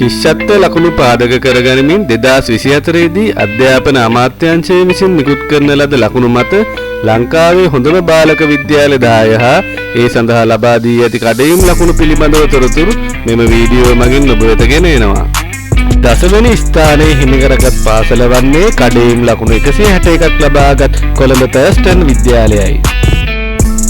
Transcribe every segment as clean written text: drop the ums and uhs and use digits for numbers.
ශිෂ්‍යත්ව ලකුණු පාදක කරගනිමින් 2024 දී අධ්‍යාපන අමාත්‍යාංශය විසින් නිකුත් කරන ලද ලකුණු මත ලංකාවේ හොඳම බාලක විද්‍යාල 10 හා ඒ සඳහා ලබා දී ඇති කඩයිම් ලකුණු පිළිබඳව තොරතුරු මෙම වීඩියෝ මගින් ඔබ වෙත ගෙන එනවා. දසවෙනි ස්ථානයේ හිමිකරගත් පාසල වන්නේ කඩයිම් ලකුණු 161ක් ලබාගත් කොළඹ තර්ස්ටන් විද්‍යාලයයි.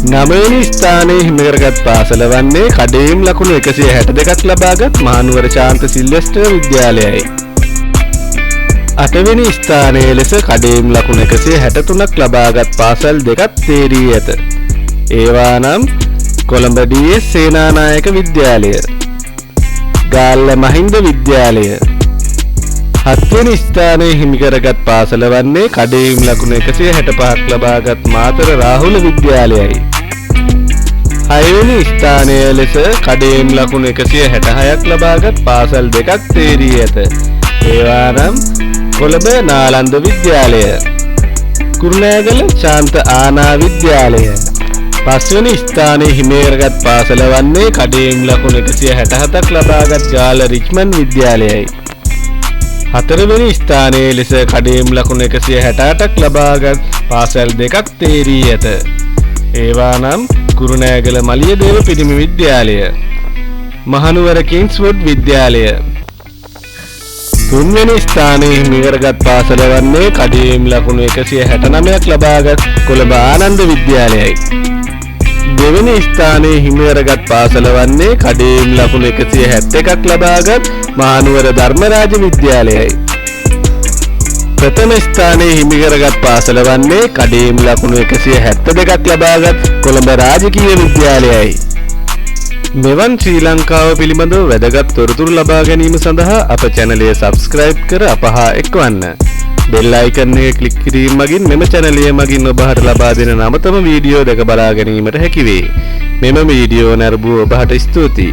නවවෙනි ස්ථානයේ හිමිකරගත් පාසල වන්නේ කඩයිම් ලකුණු 162ක් ලබාගත් මහනුවර ශාන්ත සිල්වෙස්ටර් විද්‍යාලයයි. අටවෙනි ස්ථානයේ ලෙස කඩයිම් ලකුණු 163ක් ලබාගත් පාසල් දෙකක් තේරී ඇත. ඒවා නම් කොළඹ ඩී.එස්. සේනානායක විද්‍යාලය, ගාල්ල මහින්ද විද්‍යාලය. හත්වෙනි ස්ථානයේ හිමිකරගත් පාසල වන්නේ කඩයිම් ලකුණු 165ක් ලබාගත් මාතර රාහුල විද්‍යාලයයි. හයවෙනි ස්ථානයේ ලෙස කඩයිම් ලකුණු 166ක් ලබාගත් පාසල් දෙකක් තේරී ඇත. ඒවා නම් කොළඹ නාලන්ද විද්‍යාලය, කුරුණෑගල ශාන්ත ආනා විද්‍යාලය. පස්වෙනි ස්ථානයේ හිමිකරගත් පාසල වන්නේ කඩයිම් ලකුණු 167ක් ලබාගත් ගාල්ල රිච්මන්ඩ් විද්‍යාලයයි. හතරවෙනි ස්ථානයේ ලෙස කඩයිම් ලකුණු 168ක් ලබාගත් පාසල් දෙකක් තේරී ඇත. ඒවා නම් කුරුණෑගල මලියදේව පිරිමි විද්‍යාලය, මහනුවර කිංස්වුඩ් විද්‍යාලය. තුන්වෙනි ස්ථානයේ හිමිකරගත් පාසල වන්නේ කඩයිම් ලකුණු 169ක් ලබාගත් කොළඹ ආනන්ද විද්‍යාලයයි. දෙවෙනි ස්ථානයේ හිමිකරගත් පාසල වන්නේ කඩයිම් ලකුණු 171ක් ලබාගත් මහනුවර ධර්මරාජ විද්‍යාලයයි. ප්‍රථම ස්ථානයේ හිමිකරගත් පාසල වන්නේ කඩයිම් ලකුණු 172ක් ලබාගත් කොළඹ රාජකීය විද්‍යාලයයි. මෙවන් ශ්‍රී ලංකාව පිළිබඳව වැදගත් තොරතුරු ලබා ගැනීම සඳහා අප channel එක subscribe කර අප හා එක්වන්න. bell icon එක click කිරීම මගින් මෙම channel එක මගින් ඔබට ලබා දෙන නවතම වීඩියෝ දෙක බලා ගැනීමට හැකි වේ. මෙම වීඩියෝ නැරඹුව ඔබට ස්තුතියි.